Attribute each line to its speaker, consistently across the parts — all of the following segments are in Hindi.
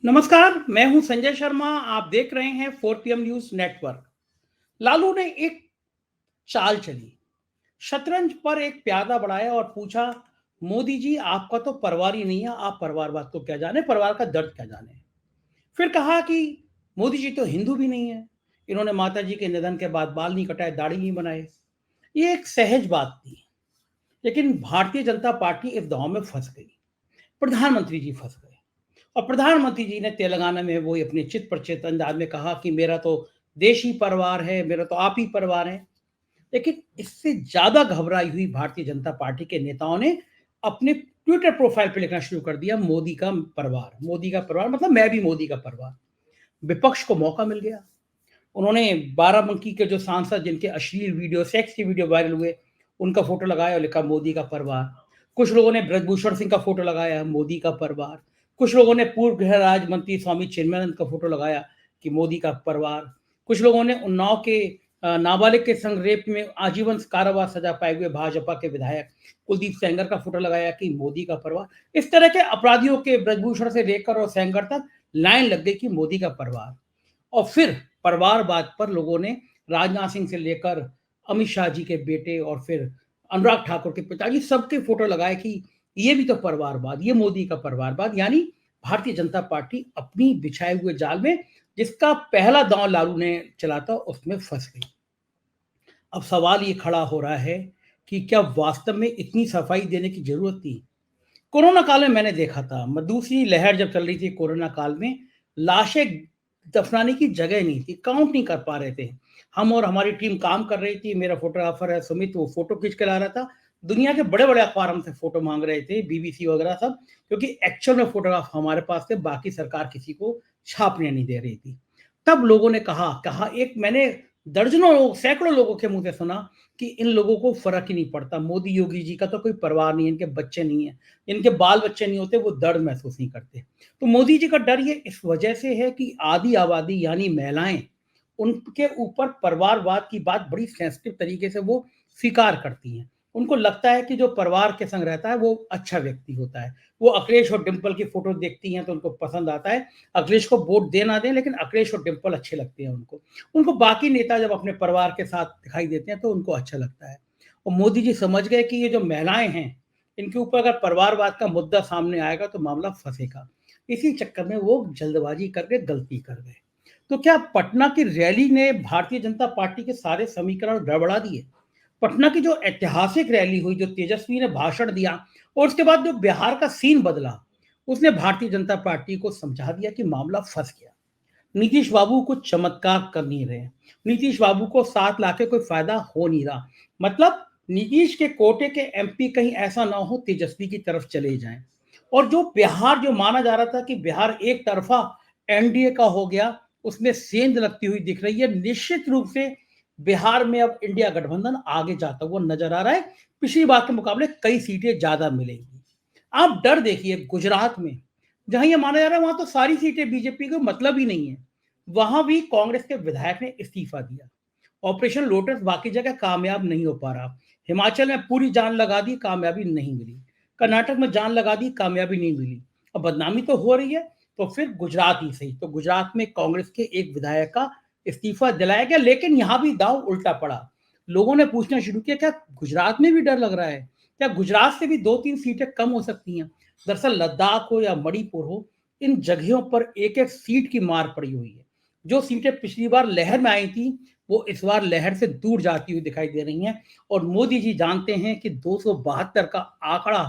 Speaker 1: नमस्कार, मैं हूं संजय शर्मा। आप देख रहे हैं 4 PM न्यूज नेटवर्क। लालू ने एक चाल चली, शतरंज पर एक प्यादा बढ़ाया और पूछा, मोदी जी आपका तो परिवार ही नहीं है, आप परिवारवाद को क्या जाने, परिवार का दर्द क्या जाने। फिर कहा कि मोदी जी तो हिंदू भी नहीं है, इन्होंने माता जी के निधन के बाद बाल नहीं कटाए, दाढ़ी नहीं बनाए। ये एक सहज बात थी, लेकिन भारतीय जनता पार्टी इस दांव में फंस गई। प्रधानमंत्री जी फंस गए और प्रधानमंत्री जी ने तेलंगाना में वो अपने चित पर चित अंदाज में कहा कि मेरा तो देश ही परिवार है, मेरा तो आप ही परिवार है। लेकिन इससे ज्यादा घबराई हुई भारतीय जनता पार्टी के नेताओं ने अपने ट्विटर प्रोफाइल पे लिखना शुरू कर दिया, मोदी का परिवार, मोदी का परिवार मतलब मैं भी मोदी का परिवार। विपक्ष को मौका मिल गया। उन्होंने बाराबंकी के जो सांसद जिनके अश्लील वीडियो, सेक्स के वीडियो वायरल हुए, उनका फोटो लगाया और लिखा मोदी का परिवार। कुछ लोगों ने ब्रजभूषण सिंह का फोटो लगाया, मोदी का परिवार। कुछ लोगों ने पूर्व गृह राज्य मंत्री स्वामी चिन्मयानंद का फोटो लगाया कि मोदी का परिवार। कुछ लोगों ने उन्नाव के नाबालिग के संग रेप में आजीवन कारावास सजा पाए हुए भाजपा के विधायक कुलदीप सेंगर का फोटो लगाया कि मोदी का परिवार। इस तरह के अपराधियों के ब्रजभूषण से लेकर और सेंगर तक लाइन लग गई कि मोदी का परिवार। और फिर परिवारवाद पर लोगों ने राजनाथ सिंह से लेकर अमित शाह जी के बेटे और फिर अनुराग ठाकुर के पिताजी सबके फोटो लगाए कि ये भी तो परिवारवाद, ये मोदी का परिवारवाद। यानी भारतीय जनता पार्टी अपनी बिछाए हुए जाल में, जिसका पहला दांव लालू ने चला था, उसमें फंस गई। अब सवाल ये खड़ा हो रहा है कि क्या वास्तव में इतनी सफाई देने की जरूरत थी। कोरोना काल में मैंने देखा था, दूसरी लहर जब चल रही थी कोरोना काल में, लाशें दफनाने की जगह नहीं थी, काउंट नहीं कर पा रहे थे। हम और हमारी टीम काम कर रही थी, मेरा फोटोग्राफर है सुमित, वो फोटो खींच के ला रहा था। दुनिया के बड़े बड़े अखबार हमसे फोटो मांग रहे थे, बीबीसी वगैरह सब, क्योंकि एक्चुअल में फोटोग्राफ हमारे पास थे, बाकी सरकार किसी को छापने नहीं दे रही थी। तब लोगों ने कहा कहा एक मैंने दर्जनों लोग, सैकड़ों लोगों के मुंह से सुना कि इन लोगों को फर्क ही नहीं पड़ता, मोदी योगी जी का तो कोई परवाह नहीं है, इनके बच्चे नहीं है, इनके बाल बच्चे नहीं होते, वो दर्द महसूस नहीं करते। तो मोदी जी का डर ये इस वजह से है कि आधी आबादी यानी महिलाएं, उनके ऊपर परिवारवाद की बात बड़ी सेंसिटिव तरीके से वो स्वीकार करती हैं। उनको लगता है कि जो परिवार के संग रहता है वो अच्छा व्यक्ति होता है। वो अखिलेश और डिंपल की फोटो देखती हैं तो उनको पसंद आता है। अखिलेश को वोट दे ना दें, लेकिन अखिलेश और डिंपल अच्छे लगते हैं उनको। उनको बाकी नेता जब अपने परिवार के साथ दिखाई देते हैं तो उनको अच्छा लगता है। और मोदी जी समझ गए कि ये जो महिलाएं हैं, इनके ऊपर अगर परिवारवाद का मुद्दा सामने आएगा तो मामला फंसेगा। इसी चक्कर में वो जल्दबाजी करके गलती कर गए। तो क्या पटना की रैली ने भारतीय जनता पार्टी के सारे समीकरण गड़बड़ा दिए? पटना की जो ऐतिहासिक रैली हुई, जो तेजस्वी ने भाषण दिया और उसके बाद जो बिहार का सीन बदला, उसने भारतीय जनता पार्टी को समझा दिया कि मामला फंस गया। नीतीश बाबू कुछ चमत्कार कर नहीं रहे। नीतीश बाबू को 7 लाख कोई फायदा हो नहीं रहा। मतलब नीतीश के कोटे के एमपी कहीं ऐसा ना हो तेजस्वी की तरफ चले जाएं। और जो बिहार जो माना जा रहा था कि बिहार एक तरफा एनडीए का हो गया, उसमें सेंध लगती हुई दिख रही है। निश्चित रूप से बिहार में अब इंडिया गठबंधन आगे जाता हुआ नजर आ रहा है। पिछली बार के मुकाबले कई सीटें ज्यादा मिलेंगी। आप डर देखिए गुजरात में, जहां ये माना जा रहा है वहां तो सारी सीटें बीजेपी को मतलब ही नहीं है, वहां भी कांग्रेस के विधायक ने इस्तीफा दिया। ऑपरेशन लोटस बाकी जगह कामयाब नहीं हो पा रहा। हिमाचल में पूरी जान लगा दी, कामयाबी नहीं मिली। कर्नाटक में जान लगा दी, कामयाबी नहीं मिली। अब बदनामी तो हो रही है, तो फिर गुजरात ही सही। तो गुजरात में कांग्रेस के एक विधायक का इस्तीफा दिलाया गया, लेकिन यहां भी दांव उल्टा पड़ा। लोगों ने पूछना शुरू किया, क्या गुजरात में भी डर लग रहा है? क्या गुजरात से भी 2-3 सीटें कम हो सकती हैं? दरअसल लद्दाख हो या मणिपुर हो, इन जगहों पर एक एक सीट की मार पड़ी हुई है। जो सीटें पिछली बार लहर में आई थी, वो इस बार लहर से दूर जाती हुई दिखाई दे रही हैं। और मोदी जी जानते हैं कि 272 का आंकड़ा,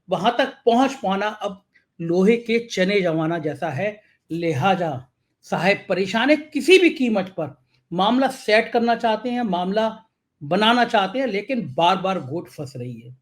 Speaker 1: वहां तक पहुंच पाना अब लोहे के चने जमाना जैसा है। लिहाजा साहेब परेशान है, किसी भी कीमत पर मामला सेट करना चाहते हैं, मामला बनाना चाहते हैं, लेकिन बार बार गोट फंस रही है।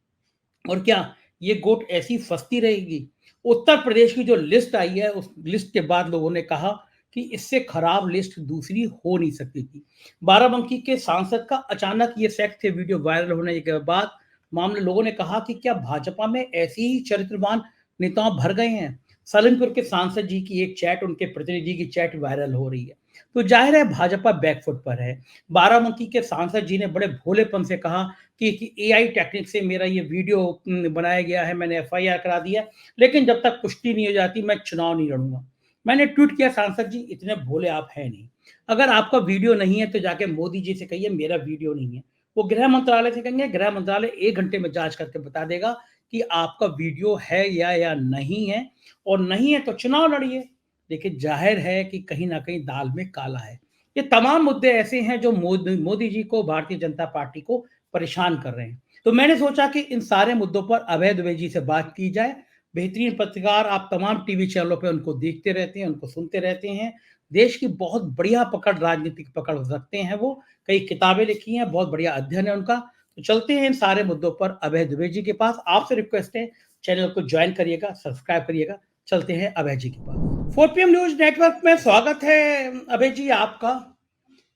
Speaker 1: और क्या ये गोट ऐसी फंसती रहेगी? उत्तर प्रदेश की जो लिस्ट आई है, उस लिस्ट के बाद लोगों ने कहा कि इससे खराब लिस्ट दूसरी हो नहीं सकती थी। बाराबंकी के सांसद का अचानक ये सेक्स थे वीडियो वायरल होने के बाद मामले, लोगों ने कहा कि क्या भाजपा में ऐसे ही चरित्रवान नेता भर गए हैं? सलेमपुर के सांसद जी की एक चैट, उनके प्रतिनिधि की चैट वायरल हो रही है, तो जाहिर है भाजपा बैकफुट पर है। बाराबंकी के सांसद जी ने बड़े भोलेपन से कहा कि एआई टेक्निक से मेरा ये वीडियो बनाया गया है, मैंने एफआईआर करा दिया, लेकिन जब तक पुष्टि नहीं हो जाती मैं चुनाव नहीं लड़ूंगा। मैंने ट्वीट किया, सांसद जी इतने भोले आप हैं नहीं, अगर आपका वीडियो नहीं है तो जाके मोदी जी से कहिए मेरा वीडियो नहीं है। वो गृह मंत्रालय से कहेंगे, गृह मंत्रालय 1 घंटे में जांच करके बता देगा कि आपका वीडियो है या नहीं है, और नहीं है तो चुनाव लड़िए। लेकिन जाहिर है कि कहीं न कहीं दाल में काला है। ये तमाम मुद्दे ऐसे हैं जो मोदी जी को, भारतीय जनता पार्टी को परेशान कर रहे हैं। तो मैंने सोचा कि इन सारे मुद्दों पर अभय दुबे जी से बात की जाए। बेहतरीन पत्रकार, आप तमाम टीवी चैनलों पे उनको देखते रहते हैं, उनको सुनते रहते हैं। देश की बहुत बढ़िया पकड़, राजनीतिक पकड़ रखते हैं वो। कई किताबें लिखी हैं, बहुत बढ़िया अध्ययन है उनका। तो चलते हैं इन सारे मुद्दों पर अभय दुबे जी के पास। आपसे रिक्वेस्ट है, चैनल को ज्वाइन करिएगा, सब्सक्राइब करिएगा। चलते हैं अभय जी के पास। 4 पीएम न्यूज़ नेटवर्क में स्वागत है अभय जी आपका।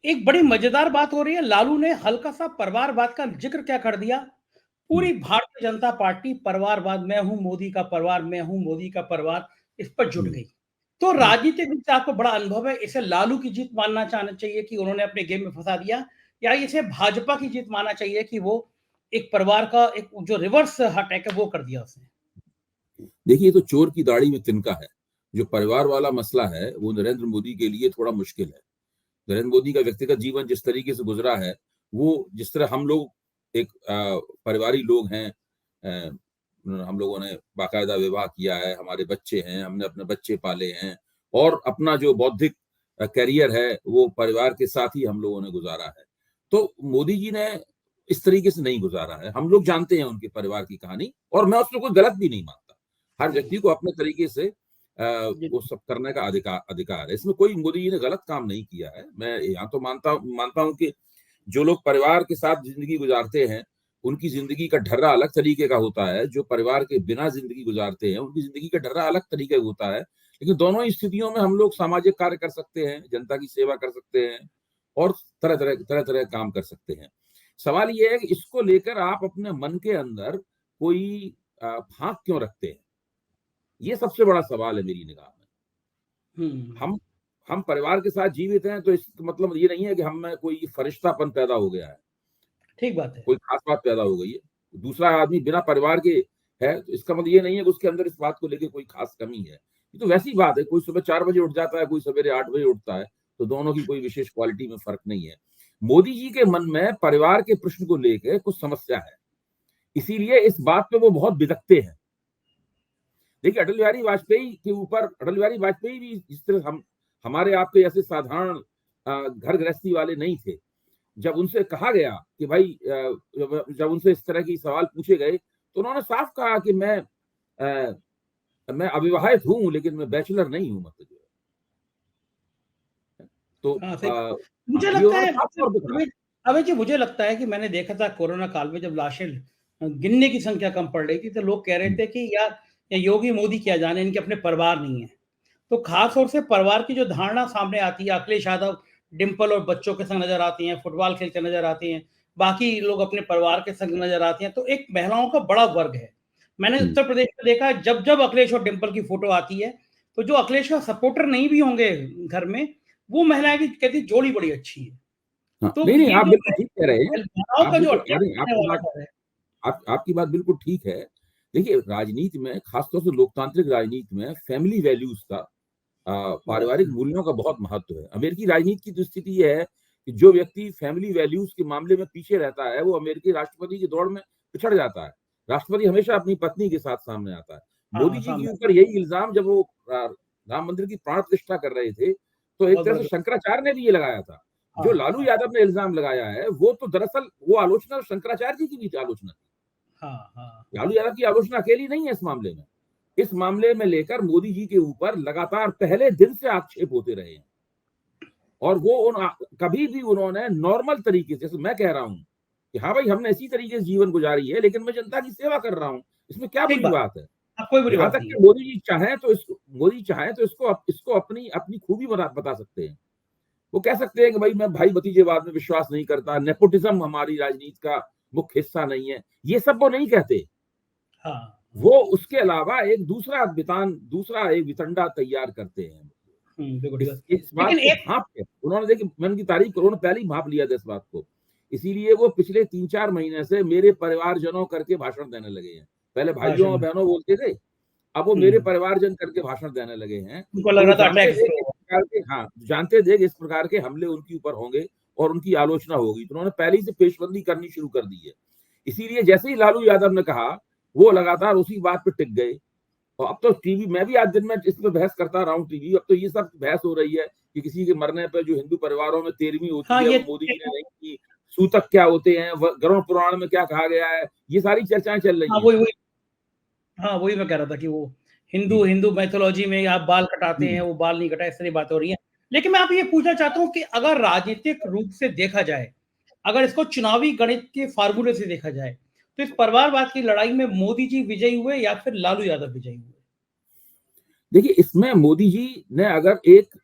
Speaker 1: एक बड़ी मजेदार बात हो रही है, लालू ने हल्का-सा परिवारवाद का ज़िक्र क्या कर दिया। पूरी भारतीय जनता पार्टी परिवारवाद, मैं हूँ मोदी का परिवार, मैं हूँ मोदी का परिवार, इस पर जुट गई। तो राजनीतिक रूप से आपको बड़ा अनुभव है, इसे लालू की जीत मानना चाहना चाहिए कि उन्होंने अपने गेम में फँसा दिया, या इसे भाजपा की जीत मानना चाहिए कि वो एक परिवार का एक जो रिवर्स अटैक है वो कर दिया उसने?
Speaker 2: देखिए, ये तो चोर की दाढ़ी में तिनका है। जो परिवार वाला मसला है, वो नरेंद्र मोदी के लिए थोड़ा मुश्किल है। नरेंद्र मोदी का व्यक्तिगत जीवन जिस तरीके से गुजरा है, वो जिस तरह हम लोग एक परिवारी लोग हैं, हम लोगों ने बाकायदा विवाह किया है, हमारे बच्चे हैं, हमने अपने बच्चे पाले हैं और अपना जो बौद्धिक करियर है, वो परिवार के साथ ही हम लोगों ने गुजारा है। तो मोदी जी ने इस तरीके से नहीं गुजारा है। हम लोग जानते हैं उनके परिवार की कहानी और मैं उसमें कोई गलत भी नहीं मानता। हर व्यक्ति को अपने तरीके से
Speaker 1: जी,
Speaker 2: वो सब करने का अधिकार है। इसमें कोई मोदी जी ने गलत काम नहीं किया है। मैं यहाँ तो मानता हूँ कि जो लोग परिवार के साथ ज़िंदगी गुज़ारते हैं, उनकी ज़िंदगी का ढर्रा अलग तरीके का होता है। जो परिवार के बिना ज़िंदगी गुज़ारते हैं, उनकी ज़िंदगी का ढर्रा अलग तरीके का होता है। लेकिन दोनों ही स्थितियों में हम लोग सामाजिक कार्य कर सकते हैं, जनता की सेवा कर सकते हैं और तरह-तरह काम कर सकते हैं। सवाल ये है कि इसको लेकर आप अपने मन के अंदर कोई फाँक क्यों रखते हैं? ये सबसे बड़ा सवाल है मेरी निगाह में।
Speaker 1: हुँ,
Speaker 2: हम हम परिवार के साथ जीवित हैं तो इसका मतलब ये नहीं है कि हम में कोई फरिश्तापन पैदा हो गया है,
Speaker 1: ठीक बात है।
Speaker 2: कोई खास बात पैदा हो गई है। दूसरा आदमी बिना परिवार के है तो इसका मतलब ये नहीं है कि उसके अंदर इस बात को लेके कोई खास कमी है। ये तो वैसी बात है, कोई सुबह 4 बजे उठ जाता है, कोई सवेरे 8 बजे उठता है, तो दोनों की कोई विशेष क्वालिटी में फ़र्क नहीं है। मोदी जी के मन में परिवार के प्रश्न को लेके कुछ समस्या है, इसीलिए इस बात पे वो बहुत बिदकते हैं। देखिए, अटल बिहारी वाजपेयी भी जिस तरह हम हमारे आपके ऐसे साधारण घर गृहस्थी वाले नहीं थे। जब उनसे कहा गया कि भाई जब उनसे इस तरह की सवाल पूछे गए, तो उन्होंने साफ कहा कि मैं अविवाहित हूँ, लेकिन मैं बैचलर नहीं हूँ मतलब जो है। तो
Speaker 1: हाँ, सही। मुझे
Speaker 2: ये
Speaker 1: लगता
Speaker 2: उन्होंने
Speaker 1: है
Speaker 2: साफ तौर पे कहा।
Speaker 1: अभी अभी जी, मुझे लगता है कि मैंने देखा था कोरोना काल में जब लाशें गिनने की संख्या कम पड़ रही थी, तो लोग कह रहे
Speaker 2: हुँ,
Speaker 1: थे कि यार ये योगी मोदी क्या जाने, इनके अपने परिवार नहीं है। तो खास तौर से परिवार की जो धारणा सामने आती है, अखिलेश यादव डिंपल और बच्चों के संग नजर आती हैं, फुटबॉल खेलते नजर आते हैं, बाकी लोग अपने परिवार के संग नजर आते हैं, तो एक महिलाओं का बड़ा वर्ग है। मैंने
Speaker 2: हुँ।
Speaker 1: उत्तर प्रदेश में देखा, जब जब अखिलेश और डिंपल की फोटो आती है, तो जो अखिलेश का सपोर्टर नहीं भी होंगे घर में, वो महिलाएं भी कहती जोड़ी बड़ी अच्छी है।
Speaker 2: हाँ,
Speaker 1: तो
Speaker 2: नहीं,
Speaker 1: ये
Speaker 2: आप
Speaker 1: जो
Speaker 2: बिल्कुल
Speaker 1: है,
Speaker 2: ठीक कह रहे हैं।
Speaker 1: महिलाओं
Speaker 2: आप
Speaker 1: का जो
Speaker 2: बिल्कुल
Speaker 1: अटैक
Speaker 2: अरे
Speaker 1: करने वाला डर है।
Speaker 2: आपकी बात बिल्कुल ठीक है। देखिए, राजनीति में, खासतौर से लोकतांत्रिक राजनीति में फैमिली वैल्यूज़ का
Speaker 1: बहुत
Speaker 2: पारिवारिक मूल्यों का बहुत महत्व है। अमेरिकी राजनीति की तो स्थिति ये है कि जो व्यक्ति फैमिली वैल्यूज़ के मामले में पीछे रहता है, वो अमेरिकी राष्ट्रपति की दौड़ में पिछड़ जाता है। राष्ट्रपति हमेशा अपनी पत्नी के साथ सामने आता है। मोदी
Speaker 1: हाँ,
Speaker 2: जी के
Speaker 1: सामने
Speaker 2: ऊपर यही इल्ज़ाम जब वो राम मंदिर की प्राण प्रतिष्ठा कर रहे थे, तो एक
Speaker 1: बहुत
Speaker 2: तरह
Speaker 1: बड़ा
Speaker 2: से शंकराचार्य ने भी ये लगाया था। जो
Speaker 1: हाँ,
Speaker 2: लालू
Speaker 1: हाँ,
Speaker 2: यादव ने इल्ज़ाम लगाया है, वो तो दरअसल वो आलोचना शंकराचार्य जी की भी आलोचना थी।
Speaker 1: हाँ, हाँ,
Speaker 2: लालू यादव की आलोचना अकेली नहीं है इस मामले में। इस मामले में लेकर मोदी जी के ऊपर लगातार पहले दिन से आक्षेप होते रहे हैं और वो कभी भी उन्होंने नॉर्मल तरीके से, जैसे मैं कह रहा हूँ कि हाँ भाई, हमने इसी तरीके से जीवन गुजारी है, लेकिन मैं जनता की सेवा कर रहा हूँ, इसमें क्या
Speaker 1: ठीक
Speaker 2: बुरी
Speaker 1: बात।
Speaker 2: बात है?
Speaker 1: हाँ, कोई बुरी
Speaker 2: यहाँ
Speaker 1: बात
Speaker 2: तक
Speaker 1: नहीं है।
Speaker 2: कि मोदी चाहें तो इसको अपनी अपनी खूबी बता सकते हैं। वो कह सकते हैं कि भाई मैं भाई भतीजेवाद में विश्वास नहीं करता, नेपोटिज्म हमारी राजनीति का मुख्य हिस्सा नहीं है। ये सब वो नहीं कहते।
Speaker 1: हाँ,
Speaker 2: वो उसके अलावा दूसरा एक वितंडा तैयार करते हैं।
Speaker 1: बिल्कुल ठीक बात।
Speaker 2: इस बात
Speaker 1: लेकिन
Speaker 2: को
Speaker 1: एक
Speaker 2: भाँप के उन्होंने, देखिए, मैं उनकी तारीफ करूँ, उन्होंने पहले ही भाँप लिया था इस बात को। इसीलिए वो पिछले 3-4 महीने से मेरे परिवारजनों करके भाषण देने लगे हैं। पहले भाइयों
Speaker 1: भाषण
Speaker 2: और
Speaker 1: में
Speaker 2: बहनों बोलते थे, अब वो मेरे परिवारजन करके भाषण देने लगे हैं।
Speaker 1: उनको लग
Speaker 2: तो
Speaker 1: रहा
Speaker 2: वो
Speaker 1: था
Speaker 2: जानते
Speaker 1: अटैक
Speaker 2: थे
Speaker 1: शुरू
Speaker 2: कि इस
Speaker 1: होगा।
Speaker 2: प्रकार के, हाँ, जानते थे कि इस प्रकार के हमले उनके ऊपर होंगे और उनकी आलोचना होगी, तो उन्होंने पहले ही से पेशबंदी करनी शुरू कर दी है। इसीलिए जैसे ही लालू यादव ने कहा, वो लगातार उसी बात पे टिक गए। और अब तो टीवी, मैं भी आज दिन में इस पे बहस करता रहा हूँ टीवी, अब तो ये सब बहस हो रही है कि किसी के मरने पे जो हिंदू परिवारों में 13वीं होती
Speaker 1: हाँ,
Speaker 2: है
Speaker 1: ये
Speaker 2: वो मोदी जी ने नहीं की, सूतक क्या होते हैं, गरुड़ पुराण में क्या कहा गया है, ये सारी चर्चाएं चल
Speaker 1: हाँ,
Speaker 2: रही हैं।
Speaker 1: वही हाँ, वही मैं कह रहा था कि वो
Speaker 2: जी।
Speaker 1: हिंदू मैथोलॉजी में आप बाल कटाते हैं, वो बाल नहीं कटाए, इस तरह की बातें हो रही हैं। लेकिन मैं आपसे ये पूछना चाहता हूँ कि अगर राजनीतिक रूप से देखा जाए, अगर इसको चुनावी गणित के फ़ॉर्मूले से देखा जाए, तो इस परिवारवाद की लड़ाई में मोदी जी विजयी हुए या फिर लालू यादव विजयी हुए?
Speaker 2: देखिए, इसमें मोदी जी ने अगर एक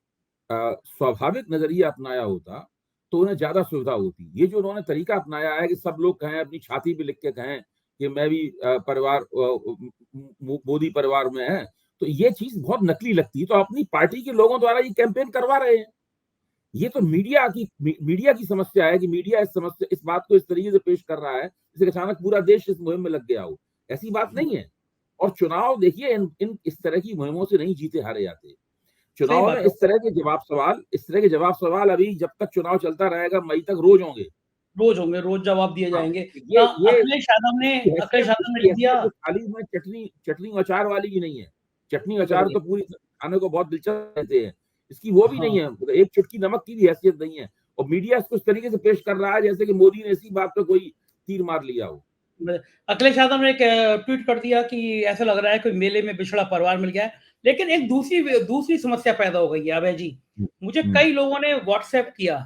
Speaker 2: स्वाभाविक नजरिया अपनाया होता तो उन्हें ज्यादा सुविधा होती। ये जो उन्होंने तरीका अपनाया है कि सब लोग कहें, अपनी छाती पे लिख के कहें कि मैं भी मोदी परिवार में है, तो ये चीज बहुत नकली लगती है। तो अपनी पार्टी के लोगों द्वारा ये कैंपेन करवा रहे हैं। ये तो मीडिया की समस्या है कि मीडिया इस बात को इस तरीके से पेश कर रहा है जैसे कि अचानक पूरा देश इस मुहिम में लग गया हो। ऐसी बात नहीं है। और चुनाव देखिए, इन इस तरह की मुहिमों से नहीं जीते हारे जाते।
Speaker 1: सही
Speaker 2: चुनाव में
Speaker 1: बात है।
Speaker 2: इस तरह के जवाब सवाल अभी जब तक चुनाव चलता रहेगा, मई तक रोज होंगे।
Speaker 1: रोज़ होंगे, रोज़ जवाब दिए
Speaker 2: हाँ,
Speaker 1: जाएँगे।
Speaker 2: ये
Speaker 1: अखिलेश यादव ने
Speaker 2: इसकी
Speaker 1: लिख दिया।
Speaker 2: हैसियत तो खाली में चटनी चटनी और अचार वाली भी नहीं है। चटनी अचार
Speaker 1: बिल्कुल।
Speaker 2: तो पूरी खाने को बहुत दिलचस्प रहते हैं। इसकी वो भी
Speaker 1: हाँ।
Speaker 2: नहीं है, मतलब एक चुटकी नमक की भी हैसियत नहीं है। और मीडिया इसको इस तरीके से पेश कर रहा है जैसे कि मोदी ने इसी बात पे कोई तीर मार लिया हो।
Speaker 1: अखिलेश यादव ने एक ट्वीट कर दिया कि ऐसा लग रहा है कोई मेले में बिछड़ा परिवार मिल गया है। लेकिन एक दूसरी समस्या पैदा हो गई है अभय जी।
Speaker 2: हुँ,
Speaker 1: मुझे
Speaker 2: हुँ,
Speaker 1: कई लोगों ने व्हाट्सएप किया।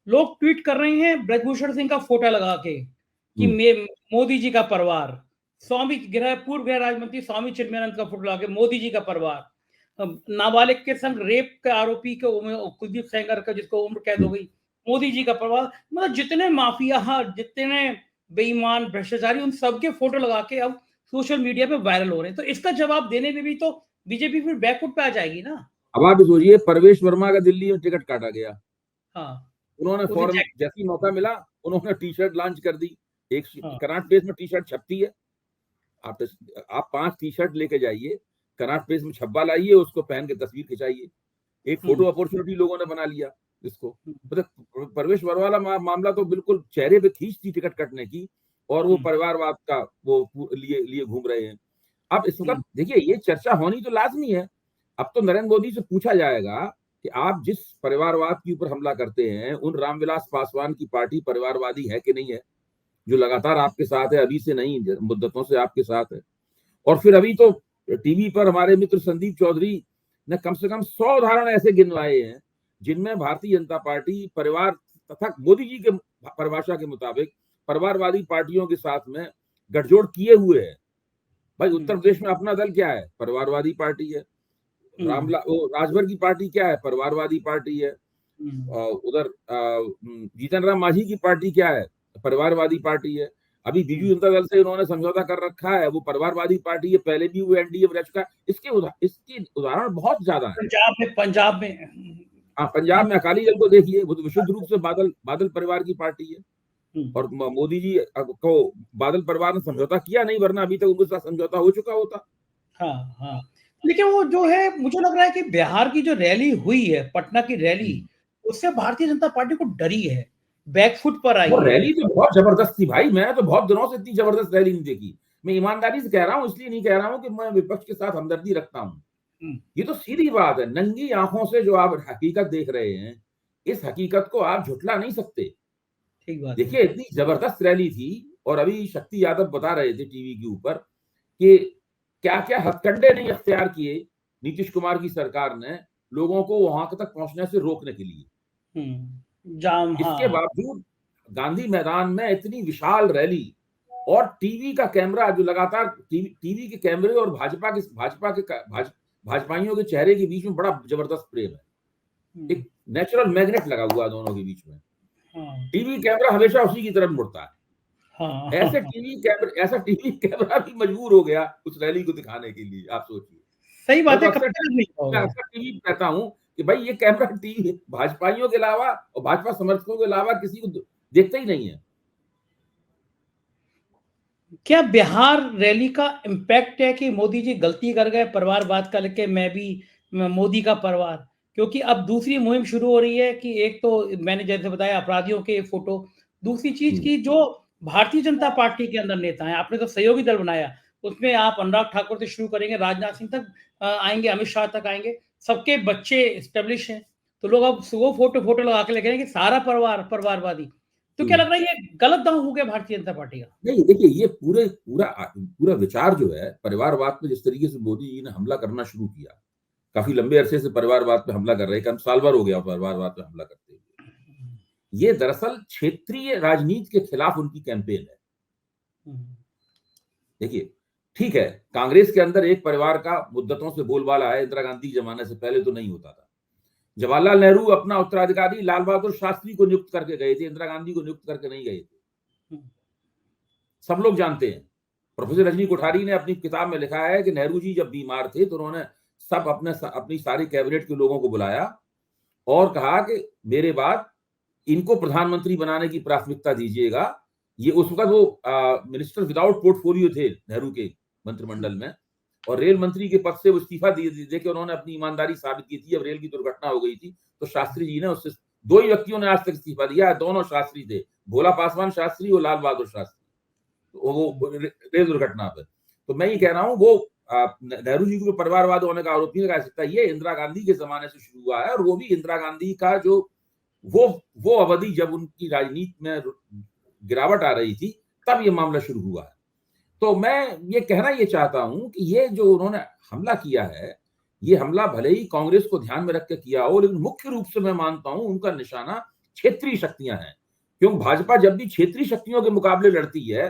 Speaker 1: लोग ट्वीट कर रहे हैं ब्रजभूषण सिंह का फोटो लगा के कि
Speaker 2: हुँ,
Speaker 1: मोदी जी का परिवार, पूर्व गृह राज्य मंत्री स्वामी चिन्मयानंद का फोटो लगा के मोदी जी का परिवार, नाबालिग के संग रेप के आरोपी के कुलदीप सेंगर का जिसको उम्र कैद
Speaker 2: हुँ।
Speaker 1: हो गई, मोदी जी का परिवार। मतलब जितने माफिया, जितने बेईमान भ्रष्टाचारी, उन सबके फोटो लगा के अब सोशल मीडिया पे वायरल हो रहे हैं। तो इसका जवाब देने में भी तो बीजेपी फिर बैकफुट पे आ जाएगी ना।
Speaker 2: अब आप सोचिए, परवेश वर्मा का दिल्ली में टिकट काटा गया।
Speaker 1: हाँ।
Speaker 2: उन्होंने
Speaker 1: उसे
Speaker 2: फौरन
Speaker 1: चेक।
Speaker 2: जैसे ही मौका मिला, उन्होंने टी-शर्ट लॉन्च कर दी। एक
Speaker 1: हाँ।
Speaker 2: कनॉट प्लेस में टी-शर्ट छपती है। आप आप 5 टी-शर्ट लेके जाइए, कनॉट प्लेस में छब्बा लाइए, उसको पहन के तस्वीर खिंचाइए। एक फोटो
Speaker 1: हम्म।
Speaker 2: अपॉर्चुनिटी लोगों ने बना लिया इसको। मतलब परवेश वर्मा वाला मामला तो बिल्कुल चेहरे पे खींच थी टिकट कटने की, और वो
Speaker 1: हम्म।
Speaker 2: परिवारवाद का वो लिए लिए घूम रहे हैं। अब इस
Speaker 1: हम्म।
Speaker 2: वक़्त देखिए, ये चर्चा होनी तो लाज़मी है। अब तो नरेंद्र मोदी से पूछा जाएगा कि आप जिस परिवारवाद के ऊपर हमला करते हैं, उन रामविलास पासवान की पार्टी परिवारवादी है कि नहीं है? जो लगातार आपके साथ है, अभी से नहीं, मुद्दतों से आपके साथ है। और फिर अभी तो टीवी पर हमारे मित्र संदीप चौधरी ने कम से कम 100 उदाहरण ऐसे गिनवाए हैं, जिनमें भारतीय जनता पार्टी परिवार तथा मोदी जी के परिभाषा के मुताबिक परिवारवादी पार्टियों के साथ में गठजोड़ किए हुए है। भाई, उत्तर प्रदेश में अपना दल क्या है? परिवारवादी पार्टी है।
Speaker 1: हम्म।
Speaker 2: राजभर की पार्टी क्या है? परिवारवादी पार्टी है।
Speaker 1: हम्म।
Speaker 2: उधर जीतन राम मांझी की पार्टी क्या है? परिवारवादी पार्टी है। अभी बीजू
Speaker 1: हम्म।
Speaker 2: जनता दल से उन्होंने समझौता कर रखा है, वो परिवारवादी पार्टी है, पहले भी वो एनडीए में रह चुका है। इसके उदाहरण बहुत ज्यादा है।
Speaker 1: पंजाब में
Speaker 2: हाँ, पंजाब में अकाली दल को देखिए, वो तो विशुद्ध रूप से बादल बादल परिवार की पार्टी है।
Speaker 1: हम्म।
Speaker 2: और मोदी जी को बादल परिवार ने समझौता किया नहीं, वरना अभी तक उनके साथ समझौता हो चुका होता।
Speaker 1: हाँ, हाँ। लेकिन वो जो है, मुझे लग रहा है कि बिहार की जो रैली हुई है, पटना की रैली,
Speaker 2: हम्म।
Speaker 1: उससे भारतीय जनता पार्टी को डरी है, बैकफुट पर
Speaker 2: वो
Speaker 1: आई है।
Speaker 2: रैली तो बहुत जबरदस्त थी भाई। मैं तो बहुत दिनों से इतनी जबरदस्त रैली नहीं देखी। मैं ईमानदारी से कह रहा हूँ, इसलिए नहीं कह रहा हूँ कि मैं विपक्ष के साथ हमदर्दी रखता हूँ।
Speaker 1: हुँ।
Speaker 2: ये तो सीधी बात है, नंगी आंखों से जो आप हकीकत देख रहे हैं, इस हकीकत को आप झुठला नहीं सकते।
Speaker 1: ठीक बात है।
Speaker 2: देखिए, इतनी जबरदस्त रैली थी। और अभी शक्ति यादव बता रहे थे टीवी के ऊपर कि क्या क्या हथकंडे नहीं अख्तियार किए नीतीश कुमार की सरकार ने लोगों को वहां तक पहुंचने से रोकने के लिए।
Speaker 1: हुँ। जाम,
Speaker 2: इसके
Speaker 1: हाँ।
Speaker 2: बावजूद गांधी मैदान में इतनी विशाल रैली, और टीवी का कैमरा जो लगातार टीवी के कैमरे और भाजपाइयों के चेहरे के बीच में बड़ा जबरदस्त प्रेम है।
Speaker 1: हुँ।
Speaker 2: एक नेचुरल मैग्नेट लगा हुआ है दोनों के बीच में।
Speaker 1: हाँ।
Speaker 2: टीवी कैमरा हमेशा उसी की तरफ मुड़ता है।
Speaker 1: हाँ, हाँ, हाँ।
Speaker 2: ऐसा टीवी कैमरा भी मजबूर हो गया उस रैली को दिखाने के लिए, आप सोचिए।
Speaker 1: सही
Speaker 2: मैं
Speaker 1: बात
Speaker 2: तो
Speaker 1: है, कब
Speaker 2: अक्सर
Speaker 1: तक नहीं
Speaker 2: मैं
Speaker 1: पाओगे।
Speaker 2: अक्सर टीवी पे कहता हूँ कि भाई, ये कैमरा टीवी भाजपाइयों के अलावा और भाजपा समर्थकों के अलावा किसी को देखता ही नहीं है।
Speaker 1: क्या बिहार रैली का इम्पैक्ट है कि मोदी जी गलती कर गए परिवारवाद का लेके मोदी का परिवार? क्योंकि अब दूसरी मुहिम शुरू हो रही है कि एक तो मैंने जैसे बताया अपराधियों के फोटो, दूसरी चीज़
Speaker 2: हम्म,
Speaker 1: कि जो भारतीय जनता पार्टी के अंदर नेता हैं, आपने तो सहयोगी दल बनाया, उसमें आप अनुराग ठाकुर से शुरू करेंगे, राजनाथ सिंह तक आएँगे, अमित शाह तक आएँगे, सबके बच्चे एस्टेब्लिश हैं, तो लोग अब वो फोटो फोटो लगा के लिख रहे हैं कि सारा परिवार परिवारवादी। तो क्या
Speaker 2: हम्म।
Speaker 1: लग रहा है ये गलत दांव हो गया भारतीय जनता पार्टी का?
Speaker 2: नहीं, देखिए, ये पूरा विचार जो है परिवारवाद पे जिस तरीके से मोदी जी ने हमला करना शुरू किया, काफी लंबे अरसे से परिवारवाद पे हमला कर रहे हैं, कम साल भर हो गया परिवारवाद पे हमला करते हुए। ये दरअसल क्षेत्रीय राजनीति के खिलाफ उनकी कैंपेन है।
Speaker 1: हुँ।
Speaker 2: देखिए, ठीक है, कांग्रेस के अंदर एक परिवार का मुद्दतों से बोलबाला है, इंदिरा गांधी के जमाने से पहले तो नहीं होता था। जवाहरलाल नेहरू अपना उत्तराधिकारी लाल बहादुर शास्त्री को नियुक्त करके गए थे, इंदिरा गांधी को नियुक्त करके नहीं गए थे।
Speaker 1: हुँ।
Speaker 2: सब लोग जानते हैं। प्रोफेसर रजनी कोठारी ने अपनी किताब में लिखा है कि नेहरू जी जब बीमार थे तो उन्होंने अपनी सारी कैबिनेट के लोगों को बुलाया और कहा कि मेरे बाद इनको प्रधानमंत्री बनाने की प्राथमिकता दीजिएगा। ये उस वक्त वो मिनिस्टर विदाउट पोर्टफोलियो थे नेहरू के मंत्रिमंडल में, और रेल मंत्री के पद से वो इस्तीफा दे के उन्होंने अपनी ईमानदारी साबित की थी। अब रेल की दुर्घटना हो गई थी तो शास्त्री जी ने उससे, दो ही व्यक्तियों ने आज तक इस्तीफा दिया है, दोनों शास्त्री थे, भोला पासवान शास्त्री और लाल बहादुर शास्त्री, वो रेल दुर्घटना पे। तो मैं ये कह रहा हूँ, वो नेहरू जी को परिवारवाद होने का आरोप नहीं लगा सकता। ये इंदिरा गांधी के जमाने से शुरू हुआ है, और वो भी इंदिरा गांधी का जो वो वो अवधि जब उनकी राजनीति में गिरावट आ रही थी, तब ये मामला शुरू हुआ है। तो मैं ये कहना ये चाहता हूं कि ये जो उन्होंने हमला किया है, ये हमला भले ही कांग्रेस को ध्यान में रख के किया हो, लेकिन मुख्य रूप से मैं मानता हूं उनका निशाना क्षेत्रीय शक्तियां हैं। क्योंकि भाजपा जब भी क्षेत्रीय शक्तियों के मुकाबले लड़ती है,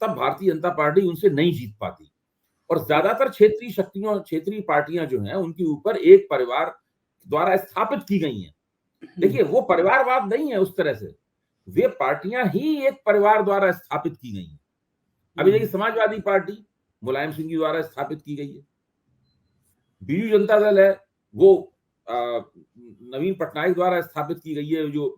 Speaker 2: तब भारतीय जनता पार्टी उनसे नहीं जीत पाती। और ज्यादातर क्षेत्रीय पार्टियां जो हैं, उनके ऊपर एक परिवार द्वारा स्थापित की गई हैं।
Speaker 1: हुँ।
Speaker 2: देखिए, वो परिवारवाद नहीं है उस तरह से, वे पार्टियां ही एक परिवार द्वारा स्थापित की गई हैं। अभी देखिए,
Speaker 1: हुँ।
Speaker 2: समाजवादी पार्टी मुलायम सिंह जी द्वारा स्थापित की गई है। बीजू जनता दल है, वो नवीन पटनायक द्वारा स्थापित की गई है, जो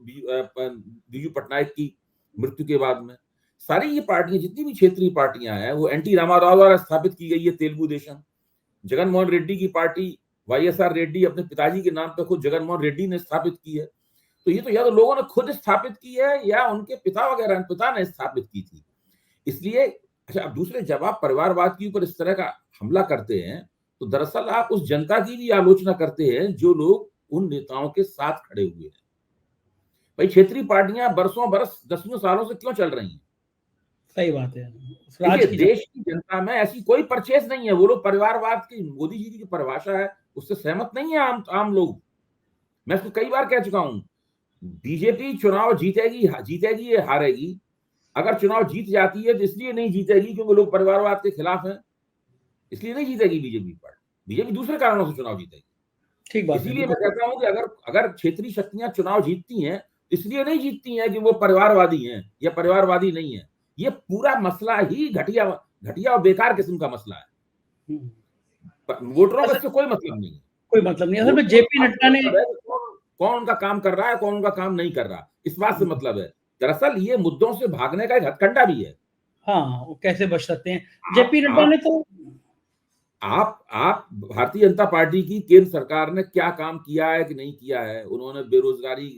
Speaker 2: बीजू पटनायक की मृत्यु के बाद में। सारी ये पार्टियां, जितनी भी क्षेत्रीय पार्टियां हैं, वो एनटी रामाराव द्वारा स्थापित की गई है, तेलुगु देशम। जगन मोहन रेड्डी की पार्टी, वाईएसआर रेड्डी, अपने पिताजी के नाम पर खुद जगन मोहन रेड्डी ने स्थापित की है। तो ये तो या तो लोगों ने खुद स्थापित की है, या उनके पिता ने स्थापित की थी। इसलिए अच्छा, अब दूसरे, जब आप परिवारवाद के ऊपर इस तरह का हमला करते हैं, तो दरअसल आप उस जनता की भी आलोचना करते हैं जो लोग उन नेताओं के साथ खड़े हुए हैं। भाई, क्षेत्रीय पार्टियां बरसों बरस, दसियों सालों से क्यों चल रही हैं?
Speaker 1: सही बात है। उस
Speaker 2: देखिए,
Speaker 1: राज की
Speaker 2: देश की जनता में ऐसी कोई परचेज नहीं है। वो लोग परिवारवाद की, मोदी जी की जो परिभाषा है, उससे सहमत नहीं है आम लोग। मैं इसको कई बार कह चुका हूं। बीजेपी चुनाव जीतेगी, जीतेगी या हारेगी। अगर चुनाव जीत जाती है तो इसलिए नहीं जीतेगी क्योंकि लोग परिवारवाद के खिलाफ हैं, इसलिए नहीं जीतेगी बीजेपी पार्टी। बीजेपी दूसरे कारणों से चुनाव जीतेगी।
Speaker 1: ठीक बात है,
Speaker 2: इसीलिए मैं
Speaker 1: बिल्कुल।
Speaker 2: कहता हूं कि अगर अगर क्षेत्रीय शक्तियां चुनाव जीतती हैं, इसलिए नहीं जीतती हैं कि वो परिवारवादी हैं या परिवारवादी नहीं है। ये पूरा मसला ही घटिया घटिया और बेकार किस्म का मसला है।
Speaker 1: हुँ।
Speaker 2: वोटरों का
Speaker 1: असल
Speaker 2: इससे कोई मतलब नहीं है।
Speaker 1: कोई मतलब नहीं है। असल में
Speaker 2: वोटरों
Speaker 1: जेपी
Speaker 2: का
Speaker 1: नड्डा ने
Speaker 2: मतलब है कि कौन कौन उनका काम कर रहा है, कौन उनका काम नहीं कर रहा, इस बात से मतलब है। दरअसल ये मुद्दों से भागने का एक हथकंडा भी है।
Speaker 1: हाँ, वो कैसे बच सकते हैं।
Speaker 2: आप
Speaker 1: जेपी नड्डा
Speaker 2: आप
Speaker 1: ने तो
Speaker 2: आप भारतीय जनता पार्टी की केंद्र सरकार ने क्या काम किया है कि नहीं किया है? उन्होंने बेरोजगारी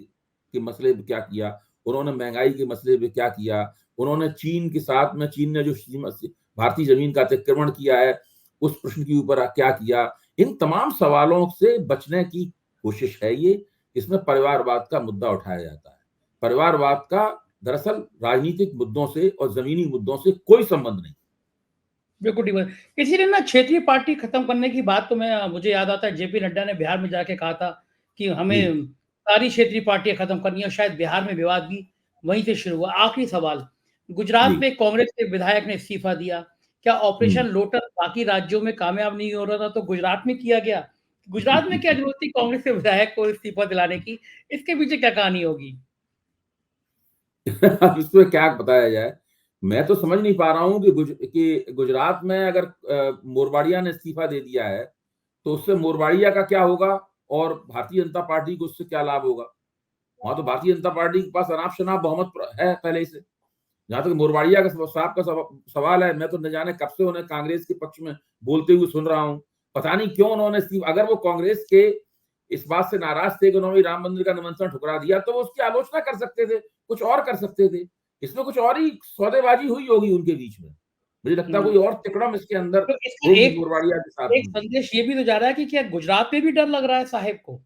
Speaker 2: के मसले पे क्या किया? उन्होंने महंगाई के मसले पे क्या किया? उन्होंने चीन के साथ में, चीन ने जो भारतीय जमीन का अतिक्रमण किया है, उस प्रश्न के ऊपर क्या किया? इन तमाम सवालों से बचने की कोशिश है ये। इसमें परिवारवाद का मुद्दा उठाया जाता है। परिवारवाद का दरअसल राजनीतिक मुद्दों से और जमीनी मुद्दों से कोई संबंध नहीं।
Speaker 1: बिल्कुल ठीक बात। इसीलिए ना क्षेत्रीय पार्टी खत्म करने की बात तो मुझे याद आता है जेपी नड्डा ने बिहार में जाके कहा था कि
Speaker 2: जी,
Speaker 1: हमें सारी क्षेत्रीय पार्टियाँ खत्म करनी है और शायद बिहार में विवाद भी वहीं से शुरू हुआ। आखिरी सवाल, गुजरात
Speaker 2: जी।
Speaker 1: में कांग्रेस के विधायक ने इस्तीफा दिया। क्या
Speaker 2: हुँ।
Speaker 1: ऑपरेशन लोटस बाकी राज्यों में कामयाब नहीं हो रहा था तो गुजरात में किया गया? गुजरात में क्या ज़रूरत थी कांग्रेस के विधायक को इस्तीफा दिलाने की? इसके पीछे क्या कहानी होगी?
Speaker 2: अब इसमें क्या बताया जाए? मैं तो समझ नहीं पा रहा हूँ कि गुजरात में अगर मोरवाड़िया ने इस्तीफा दे दिया है, तो उससे मोरवाड़िया का क्या होगा और भारतीय जनता पार्टी को उससे क्या लाभ होगा? वहाँ तो भारतीय जनता पार्टी के पास अनाप-शनाप बहुमत है पहले से। जहां तक मोरवाड़िया का साहब का सवाल है, मैं तो न जाने कब से उन्हें कांग्रेस के पक्ष में बोलते हुए सुन रहा हूं, पता नहीं क्यों उन्होंने, अगर वो कांग्रेस के इस बात से नाराज थे कि उन्होंने राम मंदिर का निमंत्रण ठुकरा दिया, तो वो उसकी आलोचना कर सकते थे, कुछ और कर सकते थे। इसमें कुछ और ही सौदेबाजी हुई होगी उनके बीच में, मुझे लगता है कोई और तिकड़म इसके अंदर
Speaker 1: तो इसका
Speaker 2: होगी
Speaker 1: एक
Speaker 2: मोरवाड़िया के साथ।
Speaker 1: एक संदेश ये भी तो जा रहा है कि क्या गुजरात में भी डर लग रहा है साहेब को?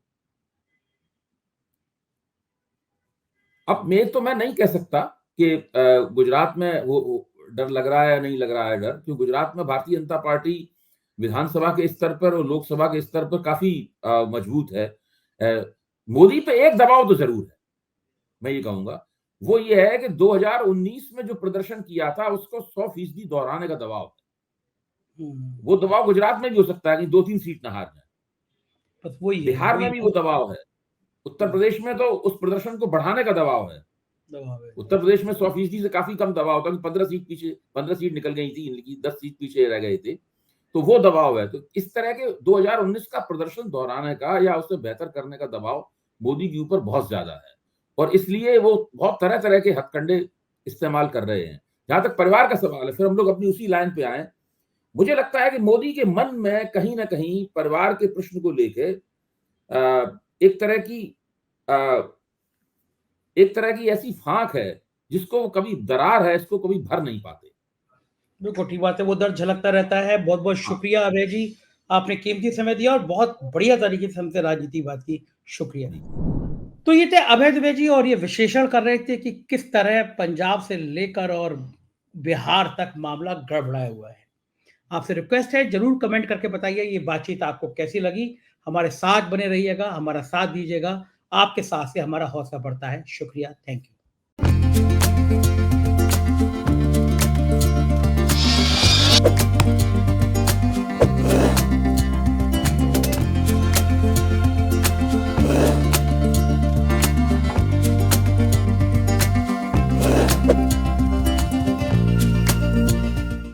Speaker 2: अब मैं नहीं कह सकता कि गुजरात में वो डर लग रहा है या नहीं लग रहा है डर, क्योंकि गुजरात में भारतीय जनता पार्टी विधानसभा के स्तर पर और लोकसभा के स्तर पर काफी मजबूत है। मोदी पे एक दबाव तो जरूर है, मैं ये कहूंगा, वो ये है कि 2019 में जो प्रदर्शन किया था उसको 100% दोहराने का दबाव है। वो दबाव गुजरात में भी हो सकता है कि 2-3 सीट ना हार जाए,
Speaker 1: बस वही है,
Speaker 2: बिहार में भी वो दबाव है, उत्तर प्रदेश में तो उस प्रदर्शन को बढ़ाने का दबाव है। उत्तर प्रदेश में 100% से काफी कम दबाव था, 15 सीट निकल गई थी इनकी, 10 सीट पीछे रह गए थे, तो वो दबाव है। तो इस तरह के 2019 का प्रदर्शन दोहराने का या उसे बेहतर करने का दबाव मोदी के ऊपर बहुत ज्यादा है, और इसलिए वो बहुत तरह तरह के हथकंडे इस्तेमाल कर रहे हैं। जहां तक परिवार का सवाल है, फिर हम लोग अपनी उसी लाइन पे आए, मुझे लगता है कि मोदी के मन में कहीं ना कहीं परिवार के प्रश्न को लेकर एक तरह की ऐसी फांक है जिसको वो कभी दरार है, इसको कभी भर नहीं पाते।
Speaker 1: बिल्कुल ठीक बात है, वो दर्द झलकता रहता है। बहुत बहुत शुक्रिया अभय जी, आपने कीमती समय दिया और बहुत बढ़िया तरीके से हमसे राजनीति बात की, शुक्रिया। तो ये थे अभय दुबे जी, और ये विश्लेषण कर रहे थे कि किस तरह पंजाब से लेकर और बिहार तक मामला गड़बड़ाया हुआ है। आपसे रिक्वेस्ट है, जरूर कमेंट करके बताइए ये बातचीत आपको कैसी लगी। हमारे साथ बने रहिएगा, हमारा साथ दीजिएगा, आपके साथ से हमारा हौसला बढ़ता है। शुक्रिया, थैंक यू।